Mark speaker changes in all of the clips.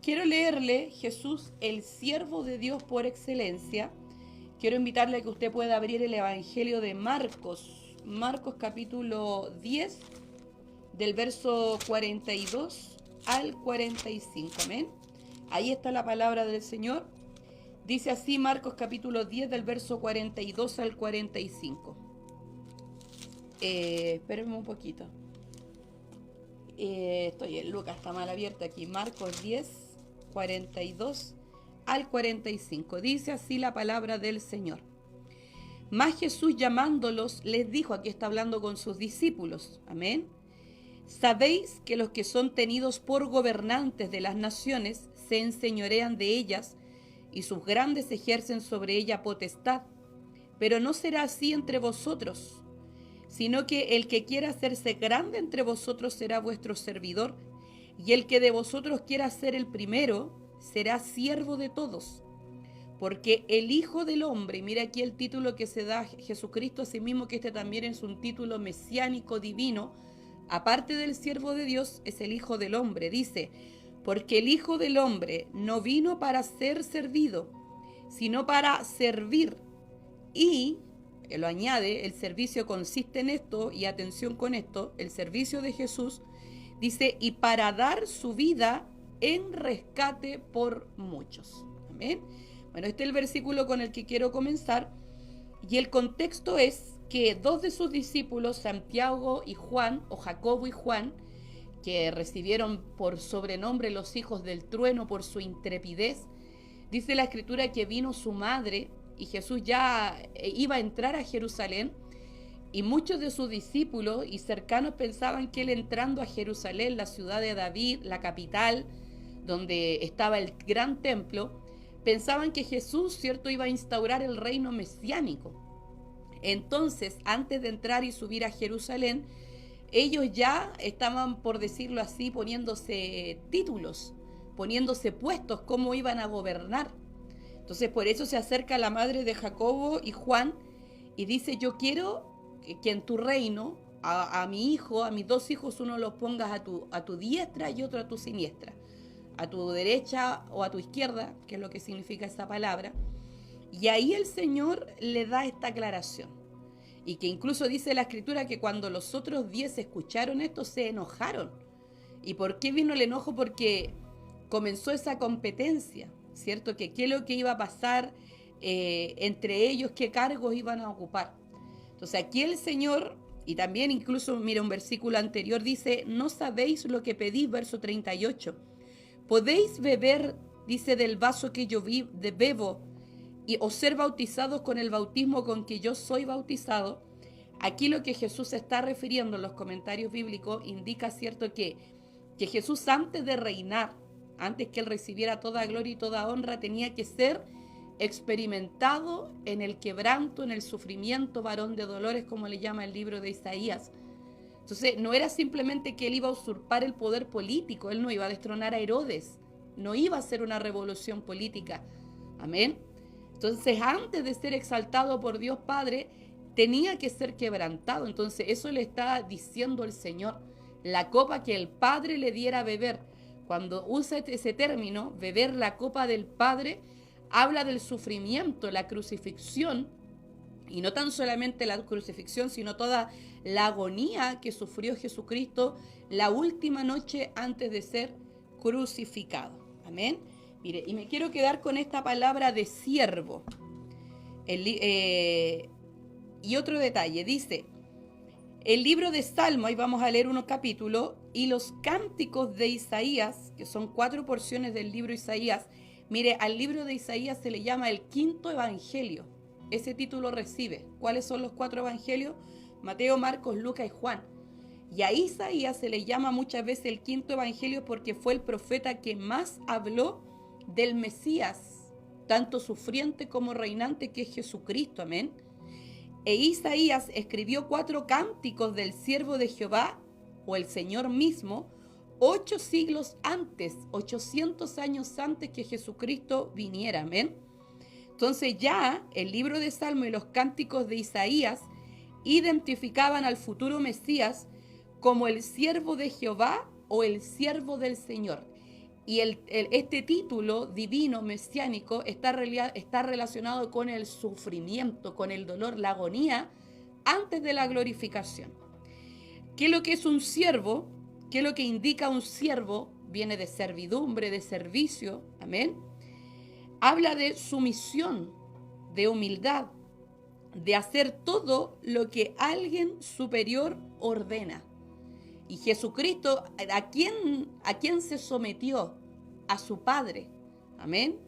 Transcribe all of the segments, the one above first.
Speaker 1: quiero leerle Jesús, el siervo de Dios por excelencia. Quiero invitarle a que usted pueda abrir el Evangelio de Marcos. Marcos capítulo 10, del verso 42 al 45. Amén. Ahí está la palabra del Señor. Dice así Marcos capítulo 10, del verso 42 al 45. Espérenme un poquito. Estoy en Lucas, está mal abierto aquí. Marcos 10, 42 al 45. Dice así la palabra del Señor. Mas Jesús llamándolos les dijo, aquí está hablando con sus discípulos, amén. Sabéis que los que son tenidos por gobernantes de las naciones se enseñorean de ellas y sus grandes ejercen sobre ella potestad, pero no será así entre vosotros, sino que el que quiera hacerse grande entre vosotros será vuestro servidor, y el que de vosotros quiera ser el primero será siervo de todos. Porque el Hijo del Hombre, y mira aquí el título que se da Jesucristo a sí mismo, que este también es un título mesiánico divino, aparte del siervo de Dios, es el Hijo del Hombre. Dice, porque el Hijo del Hombre no vino para ser servido, sino para servir. Y, lo añade, el servicio consiste en esto, y atención con esto, el servicio de Jesús, dice, y para dar su vida en rescate por muchos. Amén. Bueno, este es el versículo con el que quiero comenzar, y el contexto es que dos de sus discípulos, Santiago y Juan, o Jacobo y Juan, que recibieron por sobrenombre los hijos del trueno por su intrepidez, dice la Escritura que vino su madre, y Jesús ya iba a entrar a Jerusalén, y muchos de sus discípulos y cercanos pensaban que él entrando a Jerusalén, la ciudad de David, la capital, donde estaba el gran templo, pensaban que Jesús, cierto, iba a instaurar el reino mesiánico. Entonces, antes de entrar y subir a Jerusalén, ellos ya estaban, por decirlo así, poniéndose títulos, poniéndose puestos, cómo iban a gobernar. Entonces, por eso se acerca la madre de Jacobo y Juan y dice, yo quiero que en tu reino, a mi hijo, a mis dos hijos, uno los pongas a tu diestra y otro a tu siniestra, a tu derecha o a tu izquierda, que es lo que significa esa palabra. Y ahí el Señor le da esta aclaración. Y que incluso dice la Escritura que cuando los otros 10 escucharon esto, se enojaron. ¿Y por qué vino el enojo? Porque comenzó esa competencia, ¿cierto? Que qué es lo que iba a pasar entre ellos, qué cargos iban a ocupar. Entonces aquí el Señor, y también incluso, mira, un versículo anterior dice, no sabéis lo que pedís, verso 38. Podéis beber, dice, del vaso que yo bebo, y o ser bautizados con el bautismo con que yo soy bautizado. Aquí lo que Jesús se está refiriendo en los comentarios bíblicos indica, cierto, que Jesús antes de reinar, antes que él recibiera toda gloria y toda honra, tenía que ser experimentado en el quebranto, en el sufrimiento, varón de dolores, como le llama el libro de Isaías. Entonces, no era simplemente que él iba a usurpar el poder político, él no iba a destronar a Herodes, no iba a hacer una revolución política. Amén. Entonces, antes de ser exaltado por Dios Padre, tenía que ser quebrantado. Entonces, eso le está diciendo el Señor. La copa que el Padre le diera a beber. Cuando usa ese término, beber la copa del Padre, habla del sufrimiento, la crucifixión, y no tan solamente la crucifixión, sino toda la agonía que sufrió Jesucristo la última noche antes de ser crucificado. Amén. Mire, y me quiero quedar con esta palabra de siervo. Y otro detalle, dice, el libro de Salmo, ahí vamos a leer unos capítulos, y los cánticos de Isaías, que son 4 porciones del libro de Isaías. Mire, al libro de Isaías se le llama el quinto evangelio. Ese título recibe. ¿Cuáles son los 4 evangelios? Mateo, Marcos, Lucas y Juan. Y a Isaías se le llama muchas veces el quinto evangelio porque fue el profeta que más habló del Mesías, tanto sufriente como reinante, que es Jesucristo. Amén. E Isaías escribió 4 cánticos del siervo de Jehová, o el Señor mismo, 8 siglos antes, 800 años antes que Jesucristo viniera. Amén. Entonces ya el libro de Salmo y los cánticos de Isaías identificaban al futuro Mesías como el siervo de Jehová o el siervo del Señor. Y este título divino, mesiánico, está relacionado con el sufrimiento, con el dolor, la agonía, antes de la glorificación. ¿Qué es lo que es un siervo? ¿Qué es lo que indica un siervo? Viene de servidumbre, de servicio, amén. Habla de sumisión, de humildad, de hacer todo lo que alguien superior ordena. Y Jesucristo, ¿a quién se sometió? A su Padre, amén.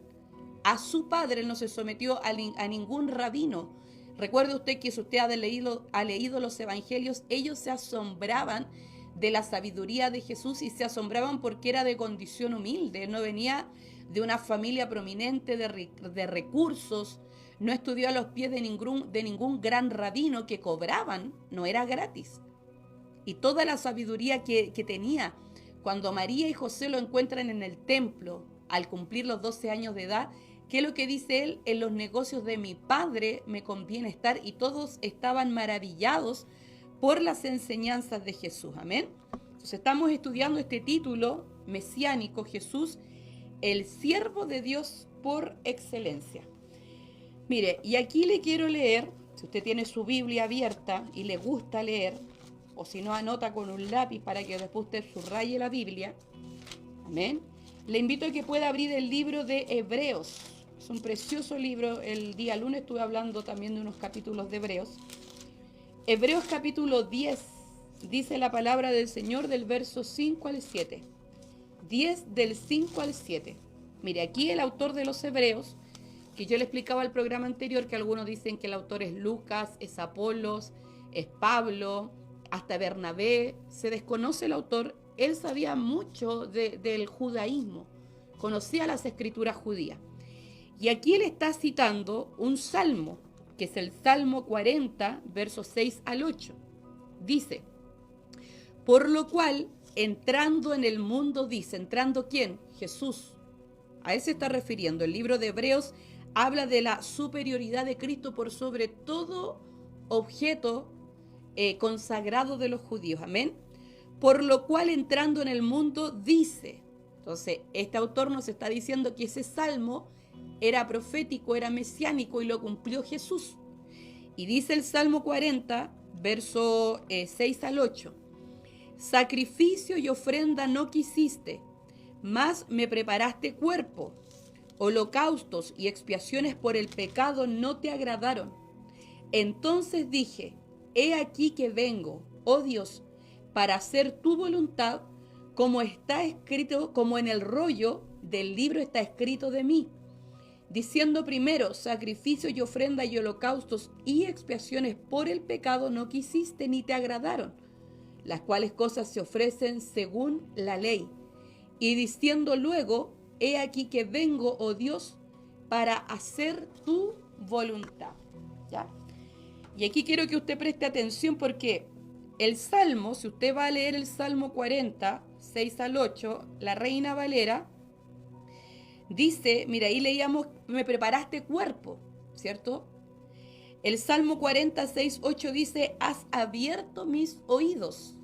Speaker 1: A su Padre. Él no se sometió a ningún rabino. Recuerde usted que si usted ha leído los evangelios, ellos se asombraban de la sabiduría de Jesús y se asombraban porque era de condición humilde. Él no venía de una familia prominente de recursos, no estudió a los pies de ningún gran rabino que cobraban, no era gratis. Y toda la sabiduría que tenía, cuando María y José lo encuentran en el templo al cumplir los 12 años de edad, ¿qué es lo que dice él? En los negocios de mi padre me conviene estar, y todos estaban maravillados por las enseñanzas de Jesús. Amén. Entonces estamos estudiando este título mesiánico, Jesús, el siervo de Dios por excelencia. Mire, y aquí le quiero leer, si usted tiene su Biblia abierta y le gusta leer, o si no, anota con un lápiz para que después usted subraye la Biblia. Amén. Le invito a que pueda abrir el libro de Hebreos. Es un precioso libro. El día lunes estuve hablando también de unos capítulos de Hebreos. Hebreos capítulo 10, dice la palabra del Señor del verso 5 al 7. 10 del 5 al 7. Mire, aquí el autor de los Hebreos, que yo le explicaba al programa anterior, que algunos dicen que el autor es Lucas, es Apolos, es Pablo, hasta Bernabé, se desconoce el autor. Él sabía mucho del judaísmo, conocía las escrituras judías. Y aquí él está citando un salmo, que es el Salmo 40, versos 6 al 8. Dice, por lo cual, entrando en el mundo, dice, ¿entrando quién? Jesús. A él se está refiriendo. El libro de Hebreos habla de la superioridad de Cristo por sobre todo objeto consagrado de los judíos. Amén. Por lo cual, entrando en el mundo, dice. Entonces, este autor nos está diciendo que ese salmo era profético, era mesiánico y lo cumplió Jesús. Y dice el Salmo 40, verso 6 al 8. Sacrificio y ofrenda no quisiste, mas me preparaste cuerpo. Holocaustos y expiaciones por el pecado no te agradaron. Entonces dije, he aquí que vengo, oh Dios, para hacer tu voluntad, como está escrito, como en el rollo del libro está escrito de mí. Diciendo primero, sacrificio y ofrenda y holocaustos y expiaciones por el pecado no quisiste ni te agradaron, las cuales cosas se ofrecen según la ley. Y diciendo luego, he aquí que vengo, oh Dios, para hacer tu voluntad. ¿Ya? Y aquí quiero que usted preste atención porque el Salmo, si usted va a leer el Salmo 40, 6 al 8, la Reina Valera, dice, mira, ahí leíamos, me preparaste cuerpo, ¿cierto? El Salmo 46, 8 dice, has abierto mis oídos,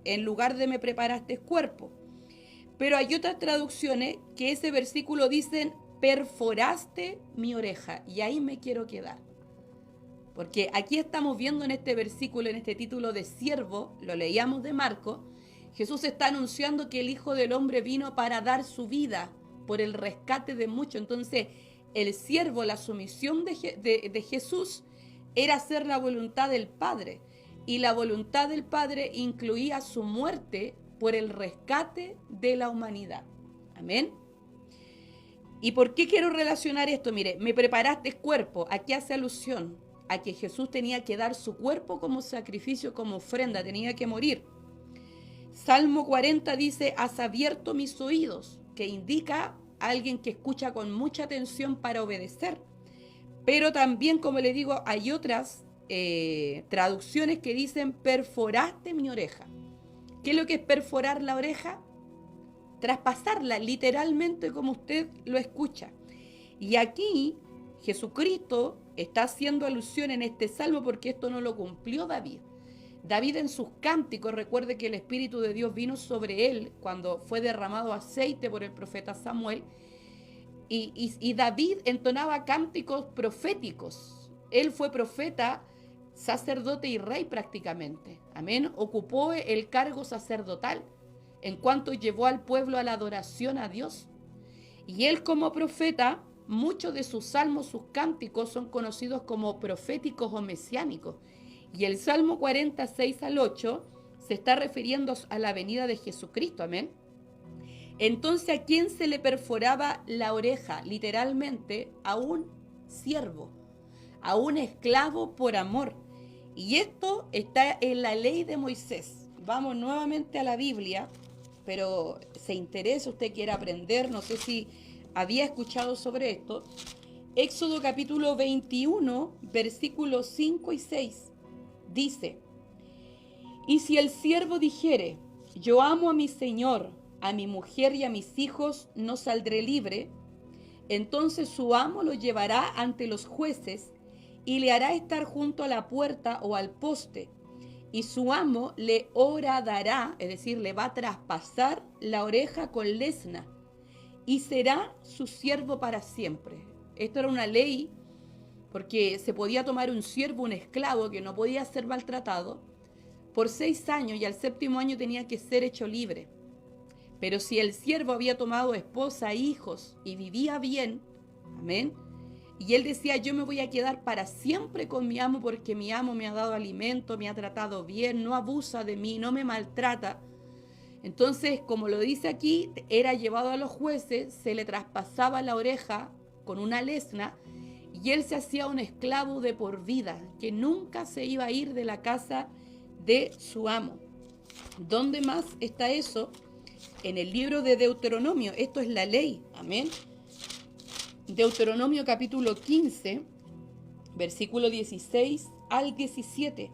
Speaker 1: en lugar de me preparaste cuerpo. Pero hay otras traducciones que ese versículo dicen, perforaste mi oreja, y ahí me quiero quedar. Porque aquí estamos viendo en este versículo, en este título de siervo, lo leíamos de Marcos, Jesús está anunciando que el Hijo del Hombre vino para dar su vida por el rescate de muchos. Entonces, el siervo, la sumisión de Jesús era hacer la voluntad del Padre. Y la voluntad del Padre incluía su muerte por el rescate de la humanidad. Amén. ¿Y por qué quiero relacionar esto? Mire, me preparaste cuerpo. ¿A qué hace alusión? A que Jesús tenía que dar su cuerpo como sacrificio, como ofrenda, tenía que morir. Salmo 40 dice, has abierto mis oídos, que indica a alguien que escucha con mucha atención para obedecer. Pero también, como le digo, hay otras traducciones que dicen, perforaste mi oreja. ¿Qué es lo que es perforar la oreja? Traspasarla, literalmente como usted lo escucha. Y aquí Jesucristo está haciendo alusión en este salmo porque esto no lo cumplió David. David en sus cánticos, recuerde que el Espíritu de Dios vino sobre él cuando fue derramado aceite por el profeta Samuel, y David entonaba cánticos proféticos. Él fue profeta, sacerdote y rey prácticamente. Amén. Ocupó el cargo sacerdotal en cuanto llevó al pueblo a la adoración a Dios. Y él como profeta, muchos de sus salmos, sus cánticos son conocidos como proféticos o mesiánicos. Y el Salmo 46 al 8 se está refiriendo a la venida de Jesucristo. Amén. Entonces, ¿a quién se le perforaba la oreja? Literalmente, a un siervo, a un esclavo por amor. Y esto está en la ley de Moisés. Vamos nuevamente a la Biblia, pero se interesa, usted quiere aprender, no sé si había escuchado sobre esto. Éxodo capítulo 21, versículos 5 y 6, dice: y si el siervo dijere, yo amo a mi señor, a mi mujer y a mis hijos, no saldré libre, entonces su amo lo llevará ante los jueces y le hará estar junto a la puerta o al poste, y su amo le horadará, es decir, le va a traspasar la oreja con lesna, y será su siervo para siempre. Esto era una ley porque se podía tomar un siervo, un esclavo que no podía ser maltratado, por 6 años, y al 7º año tenía que ser hecho libre. Pero si el siervo había tomado esposa, hijos y vivía bien, amén, y él decía, yo me voy a quedar para siempre con mi amo porque mi amo me ha dado alimento, me ha tratado bien, no abusa de mí, no me maltrata. Entonces, como lo dice aquí, era llevado a los jueces, se le traspasaba la oreja con una lesna y él se hacía un esclavo de por vida, que nunca se iba a ir de la casa de su amo. ¿Dónde más está eso? En el libro de Deuteronomio. Esto es la ley, amén. Deuteronomio capítulo 15, versículo 16 al 17.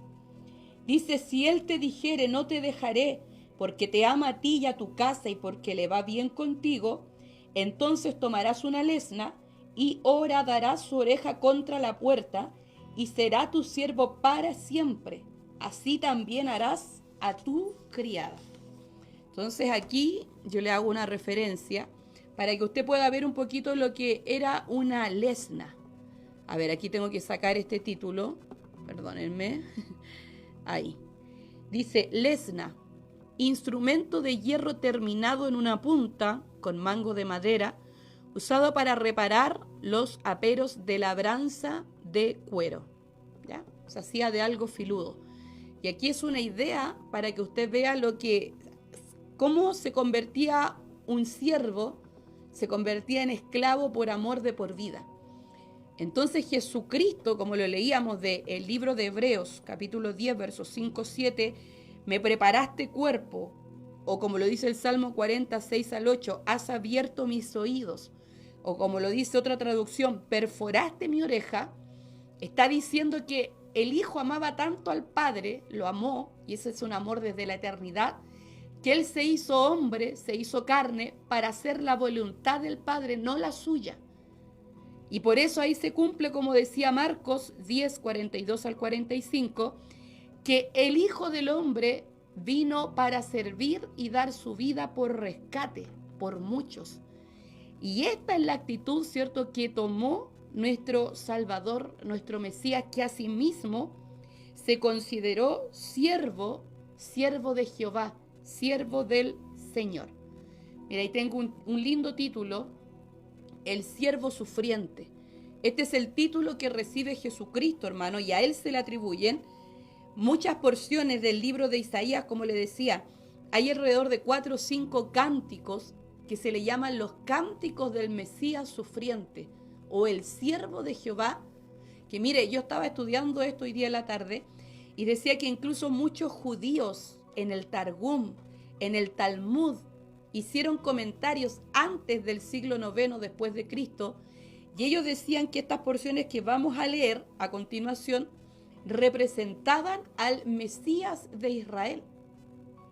Speaker 1: Dice, si él te dijere, no te dejaré, porque te ama a ti y a tu casa y porque le va bien contigo, entonces tomarás una lesna y horadarás su oreja contra la puerta y será tu siervo para siempre. Así también harás a tu criada. Entonces aquí yo le hago una referencia para que usted pueda ver un poquito lo que era una lesna. A ver, aquí tengo que sacar este título, perdónenme, ahí. Dice, lesna, instrumento de hierro terminado en una punta con mango de madera, usado para reparar los aperos de labranza de cuero. ¿Ya? Se hacía de algo filudo. Y aquí es una idea para que usted vea cómo se convertía un siervo, se convertía en esclavo por amor de por vida. Entonces Jesucristo, como lo leíamos del libro de Hebreos, capítulo 10, versos 5-7, me preparaste cuerpo, o como lo dice el Salmo 46 al 8, has abierto mis oídos, o como lo dice otra traducción, perforaste mi oreja. Está diciendo que el Hijo amaba tanto al Padre, lo amó, y ese es un amor desde la eternidad, que Él se hizo hombre, se hizo carne, para hacer la voluntad del Padre, no la suya. Y por eso ahí se cumple, como decía Marcos 10, 42 al 45, que el Hijo del Hombre vino para servir y dar su vida por rescate, por muchos. Y esta es la actitud, ¿cierto?, que tomó nuestro Salvador, nuestro Mesías, que asimismo se consideró siervo de Jehová, siervo del Señor. Mira, ahí tengo un lindo título, el siervo sufriente. Este es el título que recibe Jesucristo, hermano, y a él se le atribuyen muchas porciones del libro de Isaías. Como le decía, hay alrededor de 4 o 5 cánticos que se le llaman los cánticos del Mesías sufriente o el siervo de Jehová, que mire, yo estaba estudiando esto hoy día en la tarde y decía que incluso muchos judíos en el Targum, en el Talmud, hicieron comentarios antes del siglo IX después de Cristo, y ellos decían que estas porciones que vamos a leer a continuación representaban al Mesías de Israel.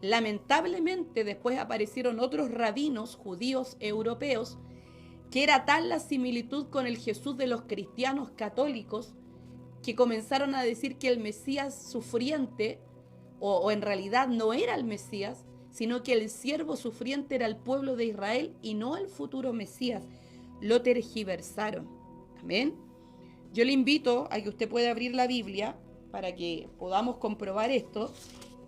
Speaker 1: Lamentablemente después aparecieron otros rabinos judíos europeos que era tal la similitud con el Jesús de los cristianos católicos que comenzaron a decir que el Mesías sufriente o en realidad no era el Mesías, sino que el siervo sufriente era el pueblo de Israel y no el futuro Mesías. Lo tergiversaron. Amén. Yo le invito a que usted pueda abrir la Biblia para que podamos comprobar esto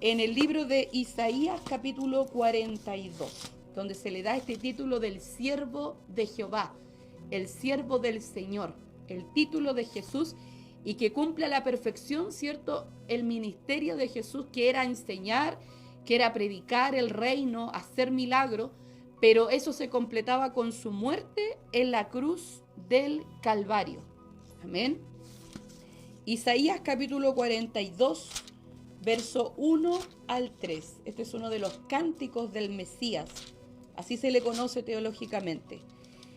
Speaker 1: en el libro de Isaías capítulo 42, donde se le da este título del siervo de Jehová, el siervo del Señor, el título de Jesús, y que cumple a la perfección, ¿cierto?, el ministerio de Jesús, que era enseñar, que era predicar el reino, hacer milagros, pero eso se completaba con su muerte en la cruz del Calvario. Amén. Isaías capítulo 42, verso 1 al 3. Este es uno de los cánticos del Mesías, así se le conoce teológicamente.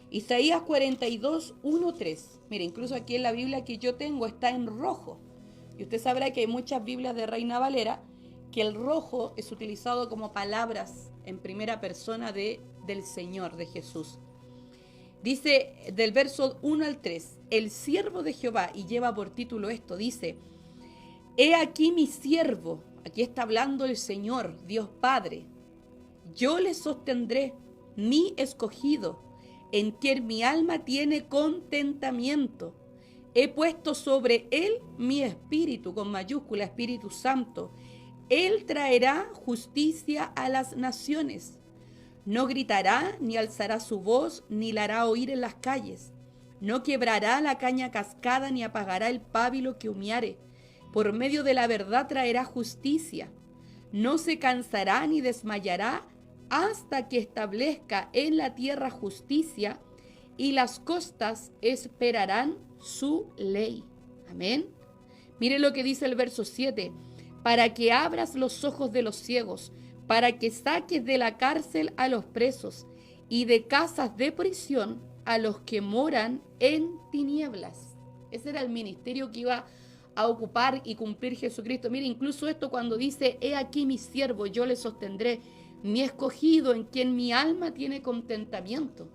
Speaker 1: Isaías 42, 1, 3. Mire, incluso aquí en la Biblia que yo tengo está en rojo. Y usted sabrá que hay muchas Biblias de Reina Valera que el rojo es utilizado como palabras en primera persona del Señor, de Jesús. Dice del verso 1 al 3, el siervo de Jehová, y lleva por título esto, dice: He aquí mi siervo, aquí está hablando el Señor, Dios Padre, yo le sostendré, mi escogido, en quien mi alma tiene contentamiento. He puesto sobre él mi espíritu, con mayúscula, Espíritu Santo. Él traerá justicia a las naciones. No gritará, ni alzará su voz, ni la hará oír en las calles. No quebrará la caña cascada, ni apagará el pábilo que humeare. Por medio de la verdad traerá justicia. No se cansará ni desmayará hasta que establezca en la tierra justicia, y las costas esperarán su ley. Amén. Mire lo que dice el verso 7. Para que abras los ojos de los ciegos, para que saques de la cárcel a los presos y de casas de prisión a los que moran en tinieblas. Ese era el ministerio que iba a ocupar y cumplir Jesucristo. Mire, incluso esto cuando dice: he aquí mi siervo, yo le sostendré, mi escogido, en quien mi alma tiene contentamiento.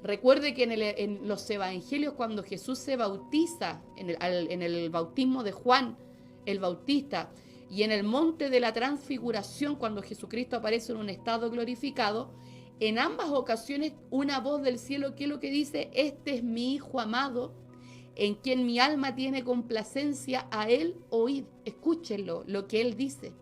Speaker 1: Recuerde que en los evangelios, cuando Jesús se bautiza, en el bautismo de Juan el Bautista, y en el monte de la transfiguración, cuando Jesucristo aparece en un estado glorificado, en ambas ocasiones una voz del cielo, ¿qué es lo que dice? Este es mi Hijo amado, en quien mi alma tiene complacencia, a él oíd. Escúchenlo, lo que él dice.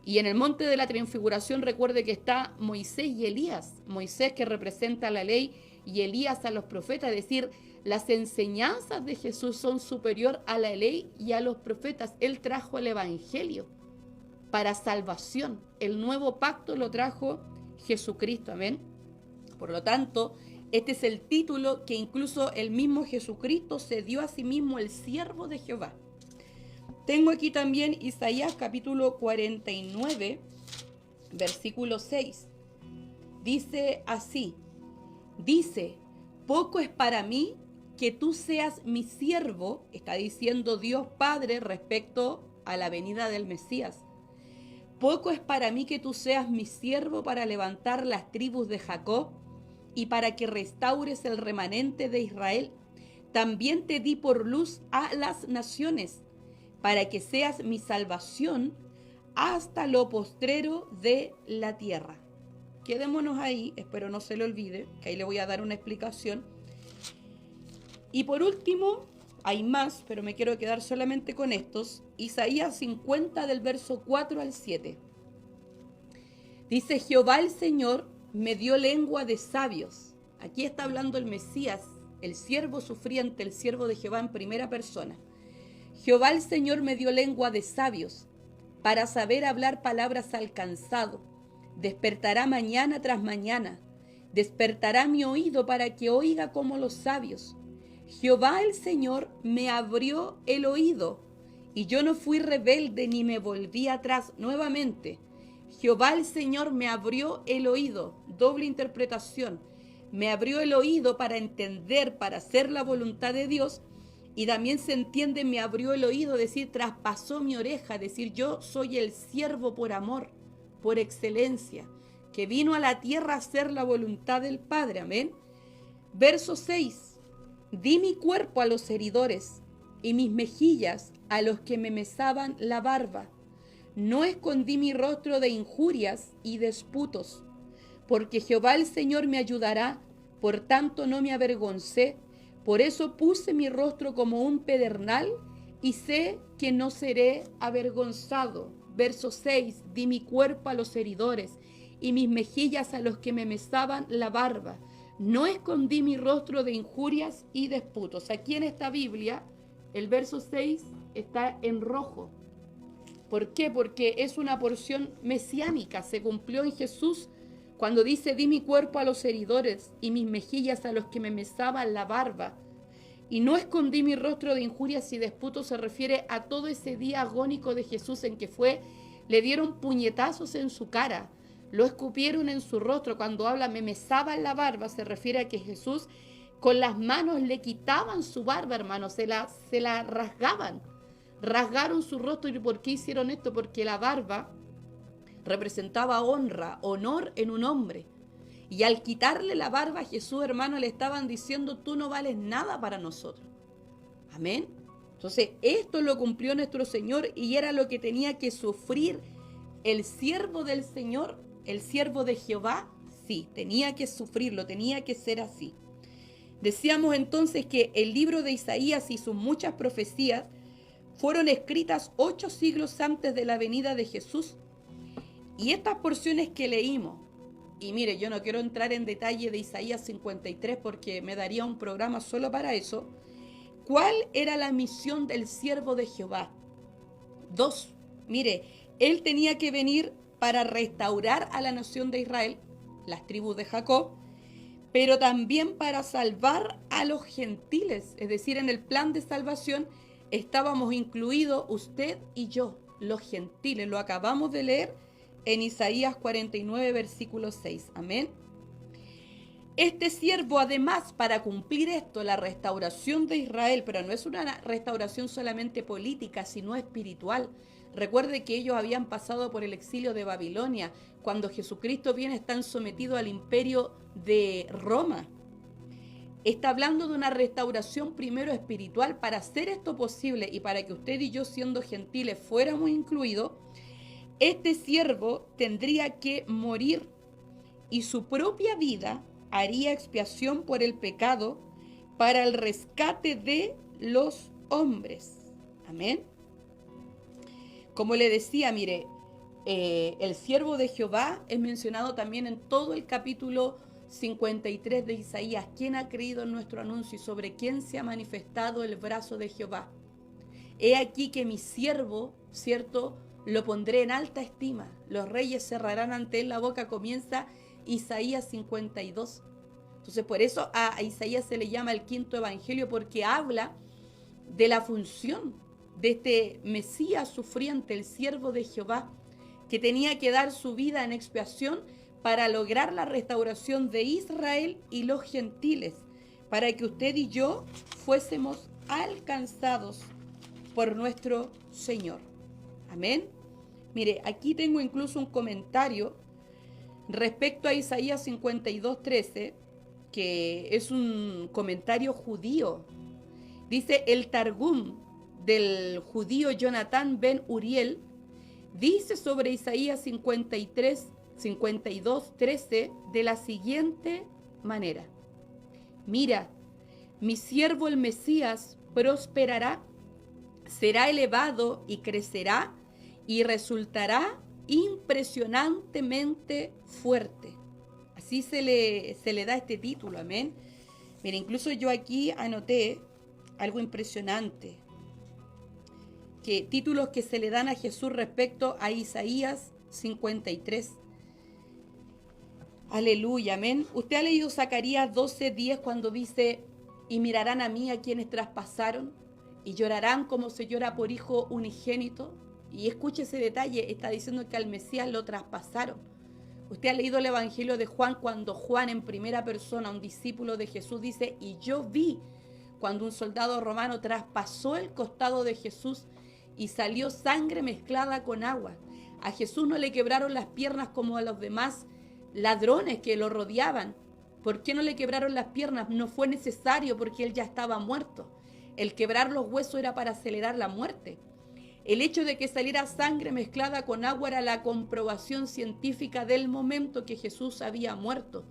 Speaker 1: Y en el monte de la transfiguración, recuerde que está Moisés y Elías. Moisés, que representa la ley, y Elías a los profetas, es decir, las enseñanzas de Jesús son superior a la ley y a los profetas. Él trajo el evangelio para salvación. El nuevo pacto lo trajo Jesucristo. Amén. Por lo tanto, este es el título que incluso el mismo Jesucristo se dio a sí mismo, el siervo de Jehová. Tengo aquí también Isaías capítulo 49, versículo 6. Dice así: dice, poco es para mí que tú seas mi siervo, está diciendo Dios Padre respecto a la venida del Mesías. Poco es para mí que tú seas mi siervo para levantar las tribus de Jacob y para que restaures el remanente de Israel. También te di por luz a las naciones, para que seas mi salvación hasta lo postrero de la tierra. Quedémonos ahí, espero no se le olvide, que ahí le voy a dar una explicación. Y por último, hay más, pero me quiero quedar solamente con estos. Isaías 50 del verso 4 al 7. Dice: Jehová el Señor me dio lengua de sabios. Aquí está hablando el Mesías, el siervo sufriente, el siervo de Jehová en primera persona. Jehová el Señor me dio lengua de sabios, para saber hablar palabras al cansado. Despertará mañana tras mañana, despertará mi oído para que oiga como los sabios. Jehová el Señor me abrió el oído, y yo no fui rebelde ni me volví atrás. Nuevamente, Jehová el Señor me abrió el oído, doble interpretación. Me abrió el oído para entender, para hacer la voluntad de Dios. Y también se entiende, me abrió el oído, decir, traspasó mi oreja, decir, yo soy el siervo por amor, por excelencia, que vino a la tierra a hacer la voluntad del Padre. Amén. Verso 6. Di mi cuerpo a los heridores y mis mejillas a los que me mesaban la barba. no escondí mi rostro de injurias y disputos, porque Jehová el Señor me ayudará, por tanto no me avergoncé. Por eso puse mi rostro como un pedernal y sé que no seré avergonzado. Verso 6, di mi cuerpo a los heridores y mis mejillas a los que me mesaban la barba. No escondí mi rostro de injurias y disputos. Aquí en esta Biblia, el verso 6 está en rojo. ¿Por qué? Porque es una porción mesiánica. Se cumplió en Jesús cuando dice, di mi cuerpo a los heridores y mis mejillas a los que me mesaban la barba. Y no escondí mi rostro de injurias y disputos, se refiere a todo ese día agónico de Jesús en que le dieron puñetazos en su cara, lo escupieron en su rostro. Cuando habla me mesaban la barba, se refiere a que Jesús con las manos le quitaban su barba, hermanos, se la rasgaban. Rasgaron su rostro. ¿Y por qué hicieron esto? Porque la barba representaba honra, honor en un hombre. Y al quitarle la barba a Jesús, hermano, le estaban diciendo, tú no vales nada para nosotros. Amén. Entonces, esto lo cumplió nuestro Señor y era lo que tenía que sufrir el siervo del Señor, el siervo de Jehová. Sí, tenía que sufrirlo, tenía que ser así. Decíamos entonces que el libro de Isaías y sus muchas profecías fueron escritas 8 siglos antes de la venida de Jesús. Y estas porciones que leímos, y mire, yo no quiero entrar en detalle de Isaías 53 porque me daría un programa solo para eso. ¿Cuál era la misión del siervo de Jehová? 2. Mire, él tenía que venir para restaurar a la nación de Israel, las tribus de Jacob, pero también para salvar a los gentiles. Es decir, en el plan de salvación estábamos incluidos usted y yo, los gentiles. Lo acabamos de leer en Isaías 49, versículo 6. Amén. Este siervo, además, para cumplir esto, la restauración de Israel, pero no es una restauración solamente política, sino espiritual. Recuerde que ellos habían pasado por el exilio de Babilonia. Cuando Jesucristo viene, están sometidos al imperio de Roma. Está hablando de una restauración primero espiritual. Para hacer esto posible y para que usted y yo, siendo gentiles, fuéramos incluidos, este siervo tendría que morir y su propia vida haría expiación por el pecado para el rescate de los hombres. Amén. Como le decía, mire, el siervo de Jehová es mencionado también en todo el capítulo 53 de Isaías. ¿Quién ha creído en nuestro anuncio y sobre quién se ha manifestado el brazo de Jehová? He aquí que mi siervo, ¿cierto?, lo pondré en alta estima. Los reyes cerrarán ante él la boca. Comienza Isaías 52. Entonces, por eso a Isaías se le llama el quinto evangelio, porque habla de la función de este Mesías sufriente, el siervo de Jehová, que tenía que dar su vida en expiación para lograr la restauración de Israel y los gentiles, para que usted y yo fuésemos alcanzados por nuestro Señor. Amén. Mire, aquí tengo incluso un comentario respecto a Isaías 52:13, que es un comentario judío. Dice el Targum del judío Jonathan ben Uriel, dice sobre Isaías 52:13 de la siguiente manera: mira, mi siervo el Mesías prosperará, será elevado y crecerá y resultará impresionantemente fuerte. Así se le da este título, amén. Mira, incluso yo aquí anoté algo impresionante, que títulos que se le dan a Jesús respecto a Isaías 53. Aleluya, amén. Usted ha leído Zacarías 12:10 cuando dice, y mirarán a mí a quienes traspasaron, y llorarán como se llora por hijo unigénito. Y escuche ese detalle, está diciendo que al Mesías lo traspasaron. Usted ha leído el Evangelio de Juan cuando Juan en primera persona, un discípulo de Jesús, dice, y yo vi cuando un soldado romano traspasó el costado de Jesús y salió sangre mezclada con agua. A Jesús no le quebraron las piernas como a los demás ladrones que lo rodeaban. ¿Por qué no le quebraron las piernas? No fue necesario porque él ya estaba muerto. El quebrar los huesos era para acelerar la muerte. El hecho de que saliera sangre mezclada con agua era la comprobación científica del momento que Jesús había muerto.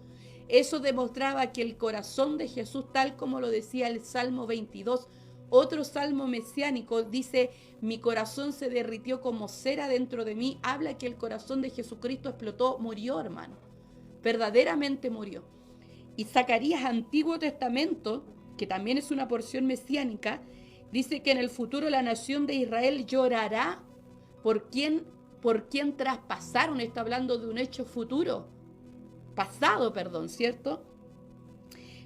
Speaker 1: Eso demostraba que el corazón de Jesús, tal como lo decía el Salmo 22, otro salmo mesiánico, dice: mi corazón se derritió como cera dentro de mí. Habla que el corazón de Jesucristo explotó, murió, hermano. Verdaderamente murió. Y Zacarías, Antiguo Testamento, que también es una porción mesiánica, dice que en el futuro la nación de Israel llorará por quien traspasaron. Está hablando de un hecho futuro, pasado, perdón, ¿cierto?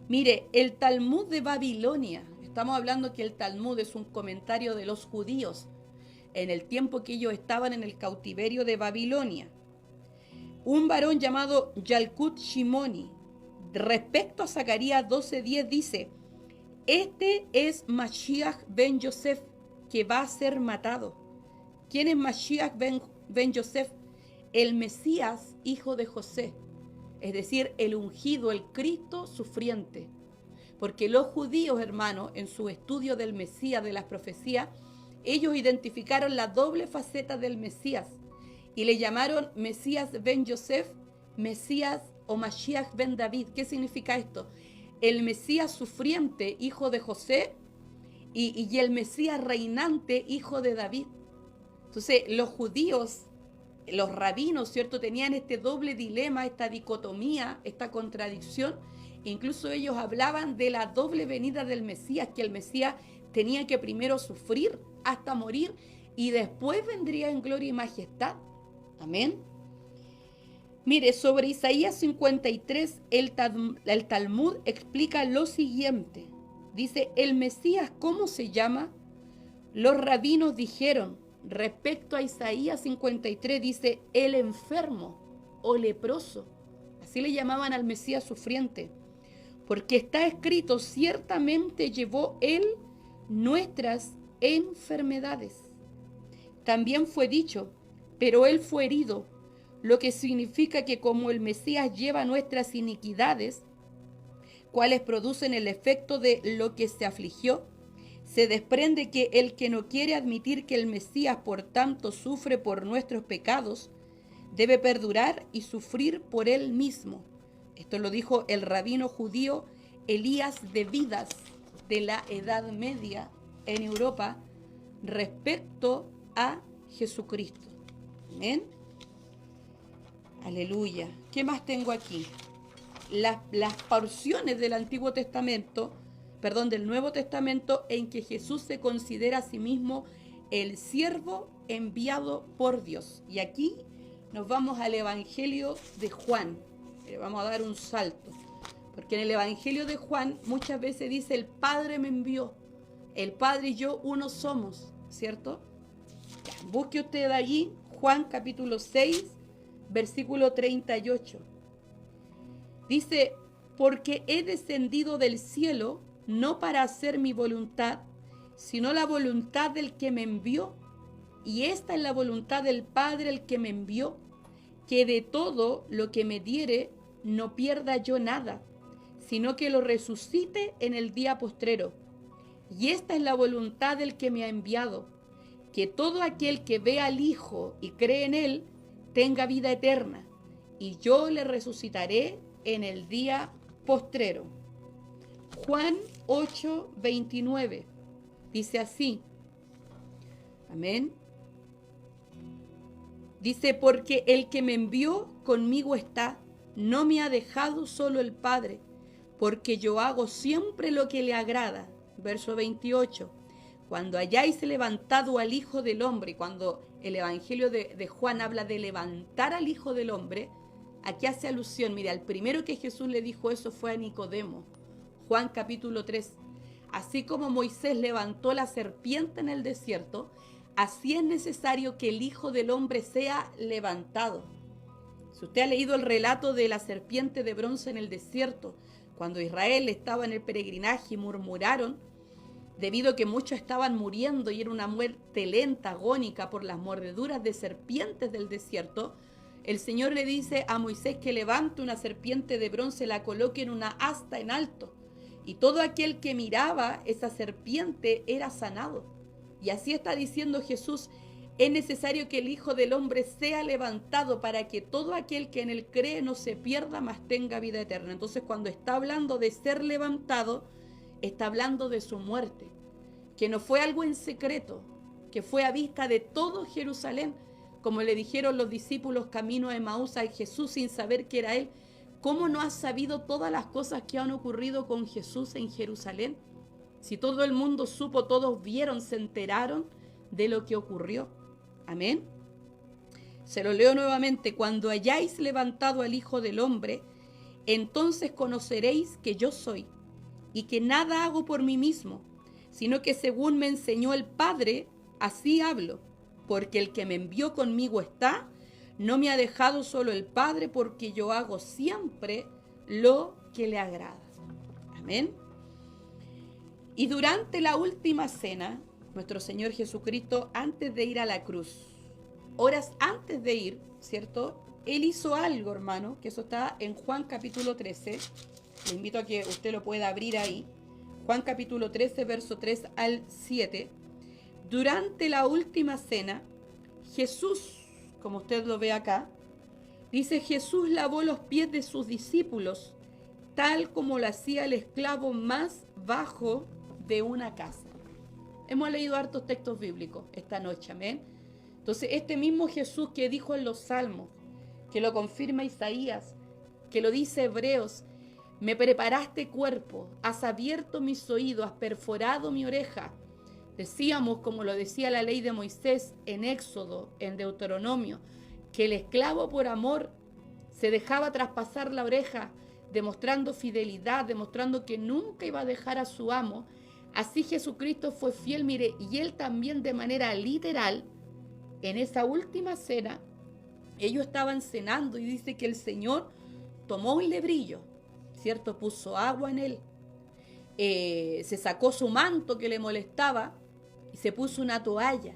Speaker 1: Mire, el Talmud de Babilonia, estamos hablando que el Talmud es un comentario de los judíos en el tiempo que ellos estaban en el cautiverio de Babilonia. Un varón llamado Yalkut Shimoni, respecto a Zacarías 12:10, dice: este es Mashiach ben Yosef, que va a ser matado. ¿Quién es Mashiach ben Yosef? El Mesías, hijo de José, es decir, el ungido, el Cristo sufriente. Porque los judíos, hermanos, en su estudio del Mesías, de las profecías, ellos identificaron la doble faceta del Mesías y le llamaron Mesías ben Yosef, Mesías o Mashiach ben David. ¿Qué significa esto? El Mesías sufriente, hijo de José, y el Mesías reinante, hijo de David. Entonces, los judíos, los rabinos, ¿cierto?, tenían este doble dilema, esta dicotomía, esta contradicción. Incluso ellos hablaban de la doble venida del Mesías, que el Mesías tenía que primero sufrir hasta morir y después vendría en gloria y majestad. Amén. Mire, sobre Isaías 53, el Talmud explica lo siguiente. Dice: el Mesías, ¿cómo se llama? Los rabinos dijeron, respecto a Isaías 53, dice: el enfermo o leproso. Así le llamaban al Mesías sufriente. Porque está escrito: ciertamente llevó él nuestras enfermedades. También fue dicho: pero él fue herido, lo que significa que como el Mesías lleva nuestras iniquidades, cuales producen el efecto de lo que se afligió, se desprende que el que no quiere admitir que el Mesías por tanto sufre por nuestros pecados, debe perdurar y sufrir por él mismo. Esto lo dijo el rabino judío Elías de Vidas, de la Edad Media en Europa, respecto a Jesucristo. Amén. Aleluya. ¿Qué más tengo aquí? Las porciones del Antiguo Testamento, del Nuevo Testamento, en que Jesús se considera a sí mismo el siervo enviado por Dios. Y aquí nos vamos al Evangelio de Juan. Vamos a dar un salto. Porque en el Evangelio de Juan muchas veces dice: el Padre me envió. El Padre y yo uno somos, ¿cierto? Ya, busque usted allí Juan capítulo 6, versículo 38. Dice: porque he descendido del cielo no para hacer mi voluntad, sino la voluntad del que me envió. Y esta es la voluntad del Padre, el que me envió, que de todo lo que me diere no pierda yo nada, sino que lo resucite en el día postrero. Y esta es la voluntad del que me ha enviado, que todo aquel que ve al Hijo y cree en él tenga vida eterna, y yo le resucitaré en el día postrero. Juan 8:29 dice así. Amén. Dice: porque el que me envió conmigo está, no me ha dejado solo el Padre, porque yo hago siempre lo que le agrada. Verso 28. Cuando hayáis levantado al Hijo del Hombre, cuando el Evangelio de Juan habla de levantar al Hijo del Hombre, aquí hace alusión, mire, al primero que Jesús le dijo eso fue a Nicodemo. Juan capítulo 3. Así como Moisés levantó la serpiente en el desierto, así es necesario que el Hijo del Hombre sea levantado. Si usted ha leído el relato de la serpiente de bronce en el desierto, cuando Israel estaba en el peregrinaje y murmuraron, debido a que muchos estaban muriendo y era una muerte lenta, agónica por las mordeduras de serpientes del desierto, el Señor le dice a Moisés que levante una serpiente de bronce, la coloque en una asta en alto, y todo aquel que miraba esa serpiente era sanado. Y así está diciendo Jesús, es necesario que el Hijo del Hombre sea levantado para que todo aquel que en él cree no se pierda, mas tenga vida eterna. Entonces, cuando está hablando de ser levantado, está hablando de su muerte, que no fue algo en secreto, que fue a vista de todo Jerusalén, como le dijeron los discípulos camino a Emaús a Jesús sin saber que era él. ¿Cómo no has sabido todas las cosas que han ocurrido con Jesús en Jerusalén? Si todo el mundo supo, todos vieron, se enteraron de lo que ocurrió. Amén. Se lo leo nuevamente. Cuando hayáis levantado al Hijo del Hombre, entonces conoceréis que yo soy, y que nada hago por mí mismo, sino que según me enseñó el Padre, así hablo, porque el que me envió conmigo está, no me ha dejado solo el Padre, porque yo hago siempre lo que le agrada. Amén. Y durante la última cena, nuestro Señor Jesucristo, antes de ir a la cruz, horas antes de ir, ¿cierto? Él hizo algo, hermano, que eso está en Juan capítulo 13. Le invito a que usted lo pueda abrir ahí. Juan capítulo 13, verso 3 al 7. Durante la última cena, Jesús, como usted lo ve acá, dice, Jesús lavó los pies de sus discípulos, tal como lo hacía el esclavo más bajo de una casa. Hemos leído hartos textos bíblicos esta noche, amén. Entonces, este mismo Jesús que dijo en los Salmos, que lo confirma Isaías, que lo dice Hebreos, me preparaste cuerpo, has abierto mis oídos, has perforado mi oreja. Decíamos, como lo decía la ley de Moisés en Éxodo, en Deuteronomio, que el esclavo por amor se dejaba traspasar la oreja, demostrando fidelidad, demostrando que nunca iba a dejar a su amo. Así Jesucristo fue fiel, mire, y él también de manera literal, en esa última cena, ellos estaban cenando y dice que el Señor tomó un lebrillo, ¿cierto? Puso agua en él, se sacó su manto que le molestaba y se puso una toalla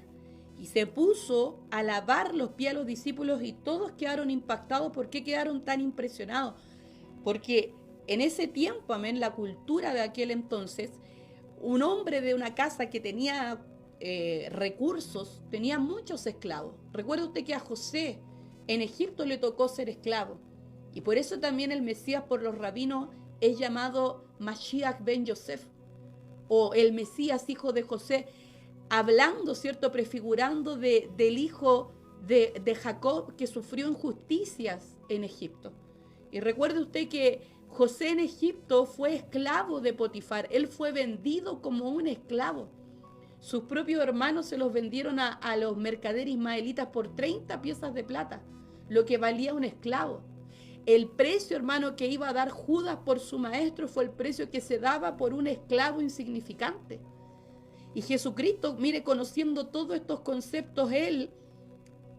Speaker 1: y se puso a lavar los pies a los discípulos y todos quedaron impactados. ¿Por qué quedaron tan impresionados? Porque en ese tiempo, amén, la cultura de aquel entonces, un hombre de una casa que tenía recursos, tenía muchos esclavos. Recuerda usted que a José en Egipto le tocó ser esclavo. Y por eso también el Mesías por los rabinos es llamado Mashiach ben Yosef, o el Mesías hijo de José, hablando, ¿cierto?, prefigurando del hijo de Jacob que sufrió injusticias en Egipto. Y recuerde usted que José en Egipto fue esclavo de Potifar, él fue vendido como un esclavo. Sus propios hermanos se los vendieron a los mercaderes ismaelitas por 30 piezas de plata, lo que valía un esclavo. El precio, hermano, que iba a dar Judas por su maestro fue el precio que se daba por un esclavo insignificante. Y Jesucristo, mire, conociendo todos estos conceptos, él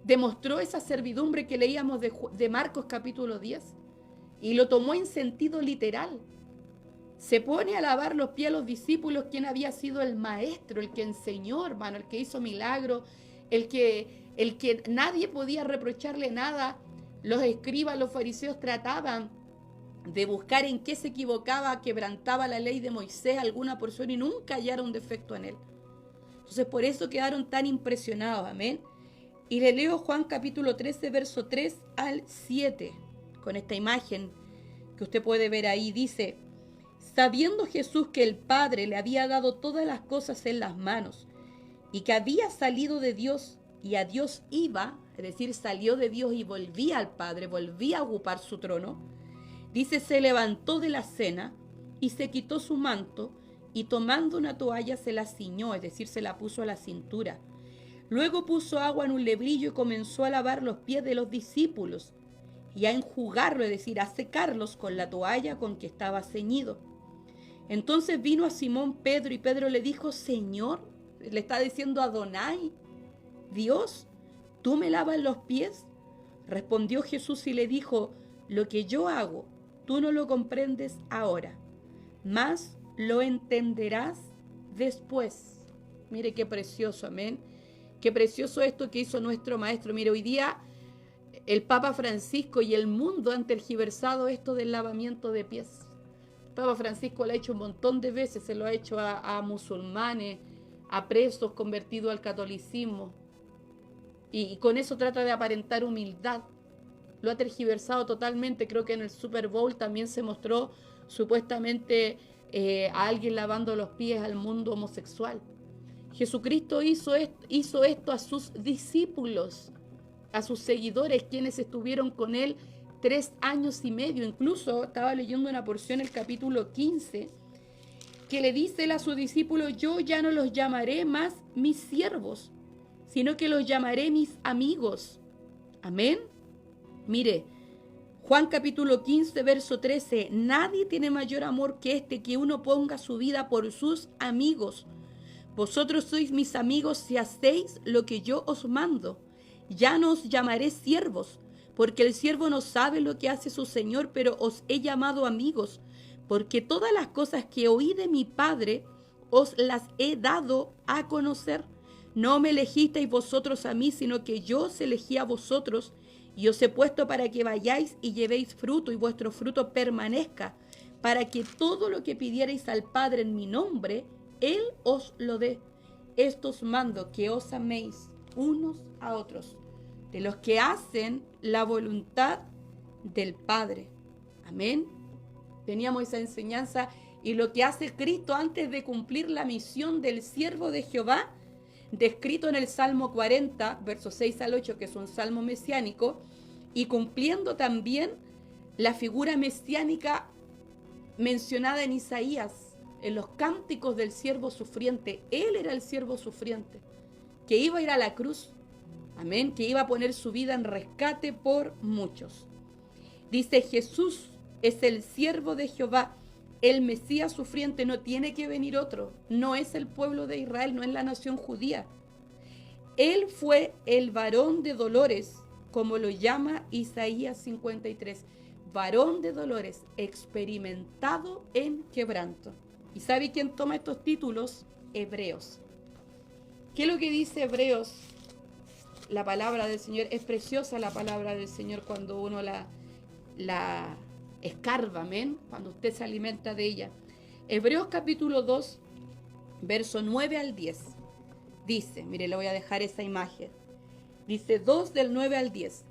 Speaker 1: demostró esa servidumbre que leíamos de Marcos capítulo 10 y lo tomó en sentido literal. Se pone a lavar los pies a los discípulos, quien había sido el maestro, el que enseñó, hermano, el que hizo milagros, el que nadie podía reprocharle nada. Los escribas, los fariseos trataban de buscar en qué se equivocaba, quebrantaba la ley de Moisés alguna porción y nunca hallaron defecto en él. Entonces por eso quedaron tan impresionados, amén. Y le leo Juan capítulo 13, verso 3 al 7, con esta imagen que usted puede ver ahí, dice, sabiendo Jesús que el Padre le había dado todas las cosas en las manos y que había salido de Dios y a Dios iba, es decir, salió de Dios y volvía al Padre, volvía a ocupar su trono, dice, se levantó de la cena y se quitó su manto y tomando una toalla se la ciñó, es decir, se la puso a la cintura. Luego puso agua en un lebrillo y comenzó a lavar los pies de los discípulos y a enjugarlo, es decir, a secarlos con la toalla con que estaba ceñido. Entonces vino a Simón Pedro y Pedro le dijo, Señor, le está diciendo Adonai, Dios, ¿tú me lavas los pies? Respondió Jesús y le dijo, lo que yo hago, tú no lo comprendes ahora, mas lo entenderás después. Mire qué precioso, amén. Qué precioso esto que hizo nuestro maestro. Mire, hoy día el Papa Francisco y el mundo han tergiversado esto del lavamiento de pies. El Papa Francisco lo ha hecho un montón de veces, se lo ha hecho a musulmanes, a presos convertidos al catolicismo. Y con eso trata de aparentar humildad. Lo ha tergiversado totalmente. Creo que en el Super Bowl también se mostró supuestamente a alguien lavando los pies al mundo homosexual. Jesucristo hizo esto a sus discípulos, a sus seguidores, quienes estuvieron con él 3 años y medio. Incluso estaba leyendo una porción, el capítulo 15, que le dice él a sus discípulos: yo ya no los llamaré más mis siervos, sino que los llamaré mis amigos. Amén. Mire, Juan capítulo 15, verso 13, nadie tiene mayor amor que este, que uno ponga su vida por sus amigos. Vosotros sois mis amigos si hacéis lo que yo os mando. Ya no os llamaré siervos, porque el siervo no sabe lo que hace su señor, pero os he llamado amigos, porque todas las cosas que oí de mi Padre os las he dado a conocer. No me elegisteis vosotros a mí, sino que yo os elegí a vosotros, y os he puesto para que vayáis y llevéis fruto, y vuestro fruto permanezca, para que todo lo que pidierais al Padre en mi nombre, Él os lo dé. Estos mando, que os améis unos a otros, de los que hacen la voluntad del Padre. Amén. Teníamos esa enseñanza, y lo que hace Cristo antes de cumplir la misión del siervo de Jehová, descrito en el Salmo 40, versos 6 al 8, que es un salmo mesiánico, y cumpliendo también la figura mesiánica mencionada en Isaías, en los cánticos del siervo sufriente. Él era el siervo sufriente, que iba a ir a la cruz, amén, que iba a poner su vida en rescate por muchos. Dice: Jesús es el siervo de Jehová, el Mesías sufriente. No tiene que venir otro, no es el pueblo de Israel, no es la nación judía. Él fue el varón de dolores, como lo llama Isaías 53, varón de dolores, experimentado en quebranto. ¿Y sabe quién toma estos títulos? Hebreos. ¿Qué es lo que dice Hebreos? La palabra del Señor, es preciosa la palabra del Señor cuando uno la escarba, amén, cuando usted se alimenta de ella. Hebreos capítulo 2, verso 9 al 10. Dice, mire, le voy a dejar esa imagen. Dice 2 del 9 al 10.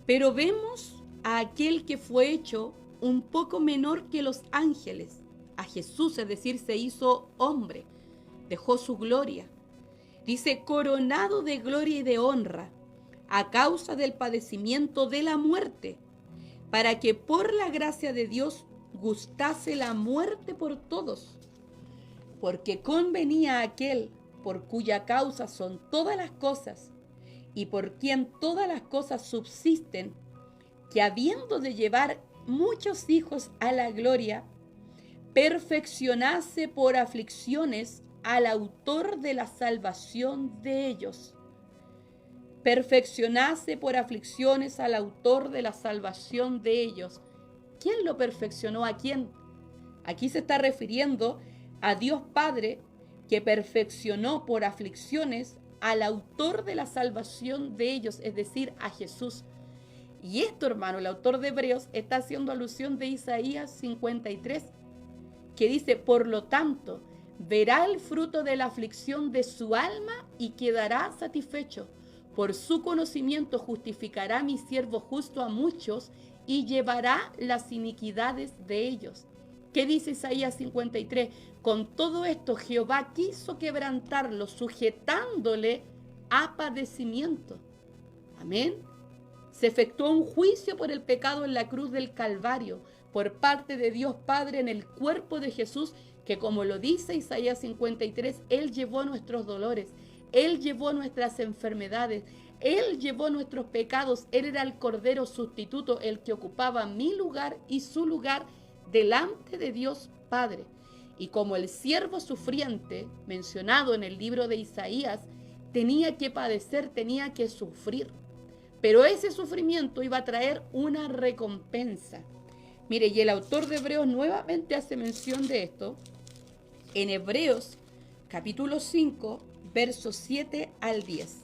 Speaker 1: Pero vemos a aquel que fue hecho un poco menor que los ángeles, a Jesús, es decir, se hizo hombre, dejó su gloria. Dice, coronado de gloria y de honra, a causa del padecimiento de la muerte, para que por la gracia de Dios gustase la muerte por todos. Porque convenía a aquel por cuya causa son todas las cosas, y por quien todas las cosas subsisten, que habiendo de llevar muchos hijos a la gloria, perfeccionase por aflicciones al autor de la salvación de ellos. Perfeccionase por aflicciones al autor de la salvación de ellos. ¿Quién lo perfeccionó? ¿A quién? Aquí se está refiriendo a Dios Padre, que perfeccionó por aflicciones al autor de la salvación de ellos, es decir, a Jesús. Y esto, hermano, el autor de Hebreos está haciendo alusión de Isaías 53, que dice, por lo tanto, verá el fruto de la aflicción de su alma y quedará satisfecho. Por su conocimiento justificará mi siervo justo a muchos y llevará las iniquidades de ellos. ¿Qué dice Isaías 53? Con todo esto Jehová quiso quebrantarlo, sujetándole a padecimiento. Amén. Se efectuó un juicio por el pecado en la cruz del Calvario, por parte de Dios Padre en el cuerpo de Jesús, que como lo dice Isaías 53, Él llevó nuestros dolores, Él llevó nuestras enfermedades, Él llevó nuestros pecados. Él era el Cordero sustituto, el que ocupaba mi lugar y su lugar delante de Dios Padre. Y como el siervo sufriente, mencionado en el libro de Isaías, tenía que padecer, tenía que sufrir. Pero ese sufrimiento iba a traer una recompensa. Mire, y el autor de Hebreos nuevamente hace mención de esto en Hebreos capítulo 5, versos 7 al 10.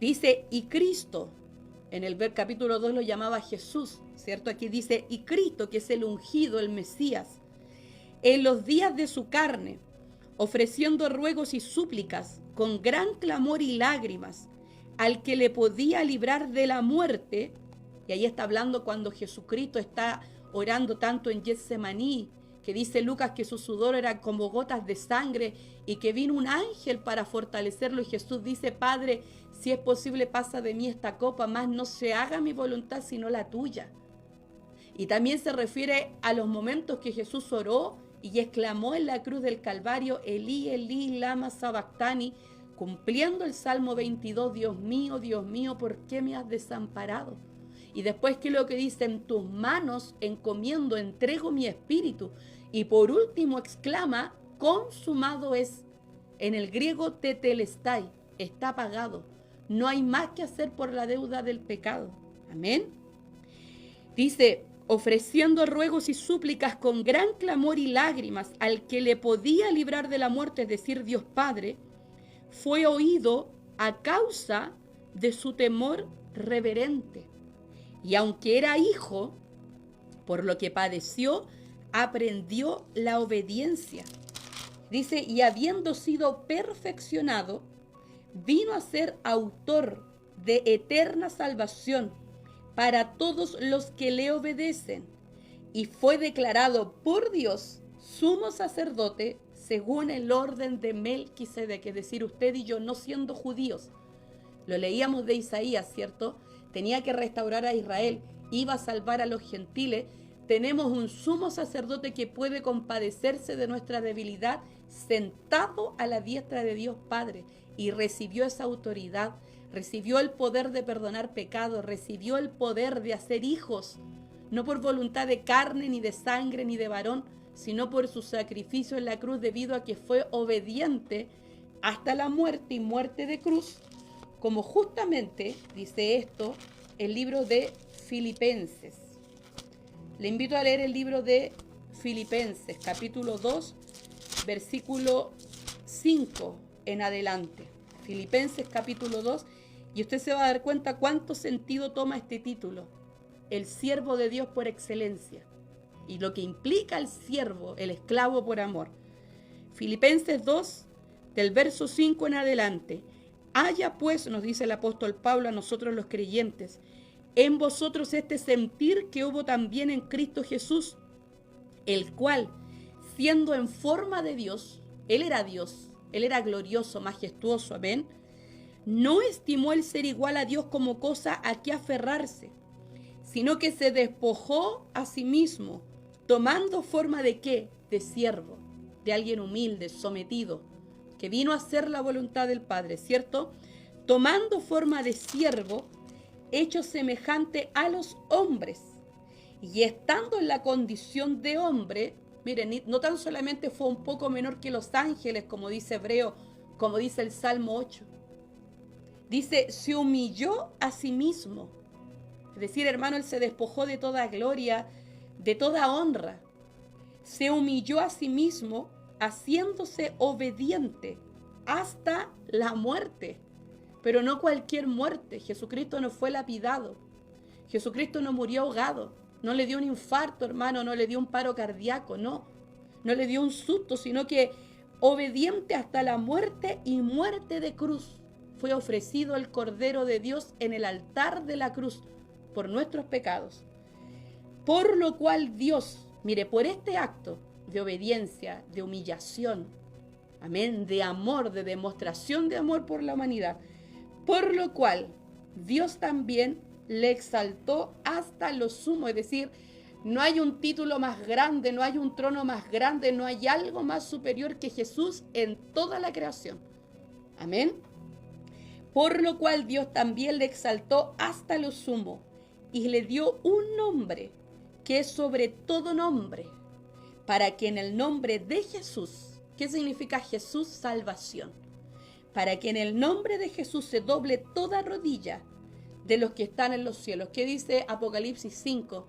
Speaker 1: Dice, y Cristo, en el capítulo 2 lo llamaba Jesús, ¿cierto? Aquí dice, y Cristo, que es el ungido, el Mesías, en los días de su carne, ofreciendo ruegos y súplicas con gran clamor y lágrimas al que le podía librar de la muerte. Y ahí está hablando cuando Jesucristo está orando tanto en Getsemaní, que dice Lucas que su sudor era como gotas de sangre y que vino un ángel para fortalecerlo. Y Jesús dice: Padre, si es posible, pasa de mí esta copa, mas no se haga mi voluntad sino la tuya. Y también se refiere a los momentos que Jesús oró y exclamó en la cruz del Calvario: Elí, Elí, lama sabactani, cumpliendo el Salmo 22, Dios mío, ¿por qué me has desamparado? Y después, ¿qué es lo que dice? En tus manos encomiendo, entrego mi espíritu. Y por último exclama: consumado es. En el griego tetelestai, está pagado. No hay más que hacer por la deuda del pecado. Amén. Dice: ofreciendo ruegos y súplicas con gran clamor y lágrimas al que le podía librar de la muerte, es decir, Dios Padre, fue oído a causa de su temor reverente. Y aunque era hijo, por lo que padeció, aprendió la obediencia. Dice: y habiendo sido perfeccionado, vino a ser autor de eterna salvación para todos los que le obedecen, y fue declarado por Dios sumo sacerdote según el orden de Melquisedec, es decir, usted y yo, no siendo judíos. Lo leíamos de Isaías, ¿cierto? Tenía que restaurar a Israel, iba a salvar a los gentiles. Tenemos un sumo sacerdote que puede compadecerse de nuestra debilidad, sentado a la diestra de Dios Padre, y recibió esa autoridad, recibió el poder de perdonar pecados, recibió el poder de hacer hijos, no por voluntad de carne, ni de sangre, ni de varón, sino por su sacrificio en la cruz, debido a que fue obediente hasta la muerte y muerte de cruz, como justamente dice esto el libro de Filipenses. Le invito a leer el libro de Filipenses, capítulo 2, versículo 5 en adelante. Filipenses capítulo 2, y usted se va a dar cuenta cuánto sentido toma este título: el siervo de Dios por excelencia, y lo que implica el siervo, el esclavo por amor. Filipenses 2, del verso 5 en adelante. Haya pues, nos dice el apóstol Pablo a nosotros los creyentes, en vosotros este sentir que hubo también en Cristo Jesús, el cual, siendo en forma de Dios, Él era glorioso, majestuoso, amén, no estimó el ser igual a Dios como cosa a que aferrarse, sino que se despojó a sí mismo, tomando forma ¿de qué? De siervo, de alguien humilde, sometido, que vino a hacer la voluntad del Padre, ¿cierto? Tomando forma de siervo, hecho semejante a los hombres, y estando en la condición de hombre, miren, no tan solamente fue un poco menor que los ángeles, como dice Hebreo, como dice el Salmo 8. Dice: se humilló a sí mismo. Es decir, hermano, Él se despojó de toda gloria, de toda honra. Se humilló a sí mismo, haciéndose obediente hasta la muerte. Pero no cualquier muerte. Jesucristo no fue lapidado. Jesucristo no murió ahogado. No le dio un infarto, hermano, no le dio un paro cardíaco, no. No le dio un susto, sino que obediente hasta la muerte y muerte de cruz. Fue ofrecido el Cordero de Dios en el altar de la cruz por nuestros pecados. Por lo cual Dios, mire, por este acto de obediencia, de humillación, amén, de amor, de demostración de amor por la humanidad, por lo cual Dios también le exaltó hasta lo sumo, es decir, no hay un título más grande, no hay un trono más grande, no hay algo más superior que Jesús en toda la creación. Amén. Por lo cual Dios también le exaltó hasta lo sumo y le dio un nombre que es sobre todo nombre, para que en el nombre de Jesús, ¿qué significa Jesús? Salvación. Para que en el nombre de Jesús se doble toda rodilla de los que están en los cielos. ¿Qué dice Apocalipsis 5?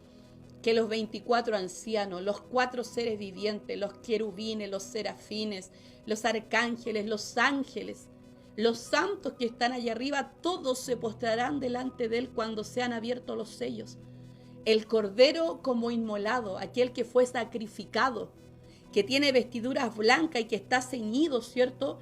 Speaker 1: Que los 24 ancianos, los 4 seres vivientes, los querubines, los serafines, los arcángeles, los ángeles, los santos que están allá arriba, todos se postrarán delante de Él cuando sean abiertos los sellos. El Cordero como inmolado, aquel que fue sacrificado, que tiene vestiduras blancas y que está ceñido, ¿cierto?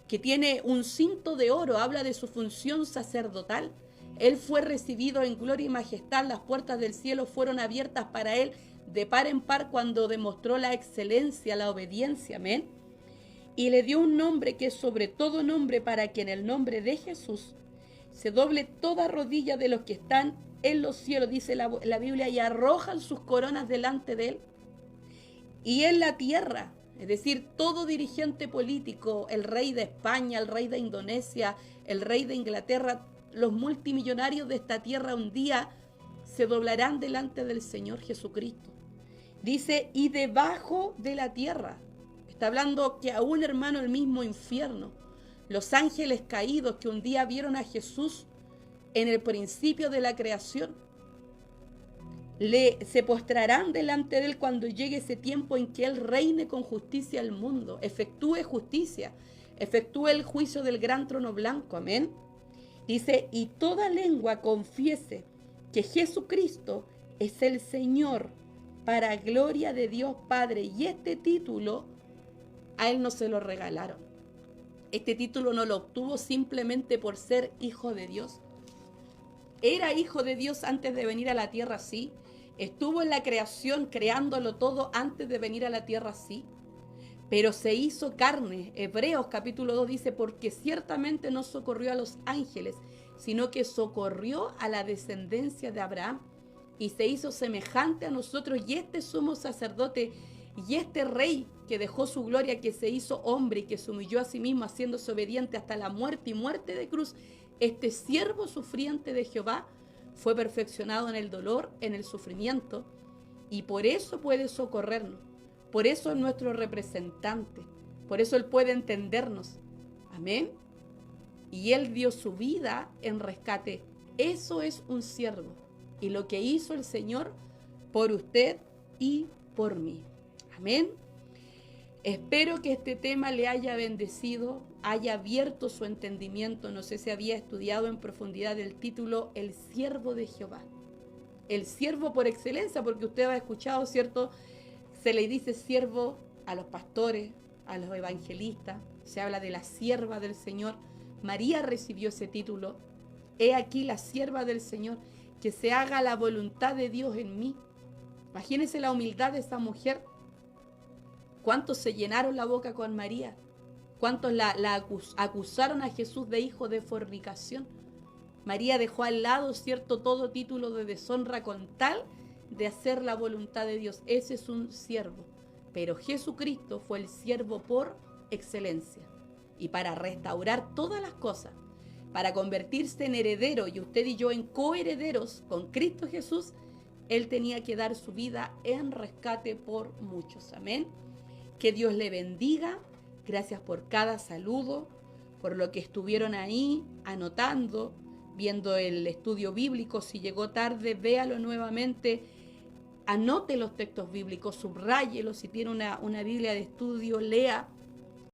Speaker 1: Que tiene un cinto de oro, habla de su función sacerdotal. Él fue recibido en gloria y majestad, las puertas del cielo fueron abiertas para él de par en par cuando demostró la excelencia, la obediencia, amén. Y le dio un nombre que es sobre todo nombre, para que en el nombre de Jesús se doble toda rodilla de los que están en los cielos, dice la Biblia, y arrojan sus coronas delante de él. Y en la tierra, es decir, todo dirigente político, el rey de España, el rey de Indonesia, el rey de Inglaterra, los multimillonarios de esta tierra un día se doblarán delante del Señor Jesucristo. Dice, y debajo de la tierra. Está hablando que aún, hermano, el mismo infierno, los ángeles caídos que un día vieron a Jesús en el principio de la creación, se postrarán delante de él cuando llegue ese tiempo en que él reine con justicia al mundo, efectúe justicia, efectúe el juicio del gran trono blanco, amén. Dice, y toda lengua confiese que Jesucristo es el Señor, para gloria de Dios Padre. Y este título a él no se lo regalaron. Este título no lo obtuvo simplemente por ser hijo de Dios. Era hijo de Dios antes de venir a la tierra, sí. Estuvo en la creación creándolo todo antes de venir a la tierra, sí. Pero se hizo carne. Hebreos capítulo 2 dice, porque ciertamente no socorrió a los ángeles, sino que socorrió a la descendencia de Abraham. Y se hizo semejante a nosotros, y este sumo sacerdote, y este rey que dejó su gloria, que se hizo hombre y que se humilló a sí mismo, haciéndose obediente hasta la muerte y muerte de cruz, este siervo sufriente de Jehová fue perfeccionado en el dolor, en el sufrimiento, y por eso puede socorrernos. Por eso es nuestro representante. Por eso Él puede entendernos. Amén. Y Él dio su vida en rescate. Eso es un siervo. Y lo que hizo el Señor por usted y por mí. Amén. Espero que este tema le haya bendecido, haya abierto su entendimiento. No sé si había estudiado en profundidad el título El siervo de Jehová. El siervo por excelencia, porque usted ha escuchado, ¿cierto? Se le dice siervo a los pastores, a los evangelistas. Se habla de la sierva del Señor. María recibió ese título. He aquí la sierva del Señor, que se haga la voluntad de Dios en mí. Imagínense la humildad de esa mujer. ¿Cuántos se llenaron la boca con María? ¿Cuántos la acusaron a Jesús de hijo de fornicación? María dejó al lado, ¿cierto?, todo título de deshonra con tal de hacer la voluntad de Dios. Ese es un siervo. Pero Jesucristo fue el siervo por excelencia. Y para restaurar todas las cosas, para convertirse en heredero y usted y yo en coherederos con Cristo Jesús, Él tenía que dar su vida en rescate por muchos. Amén. Que Dios le bendiga. Gracias por cada saludo, por lo que estuvieron ahí anotando, viendo el estudio bíblico. Si llegó tarde, véalo nuevamente. Anote los textos bíblicos, subráyelos. Si tiene una Biblia de estudio, lea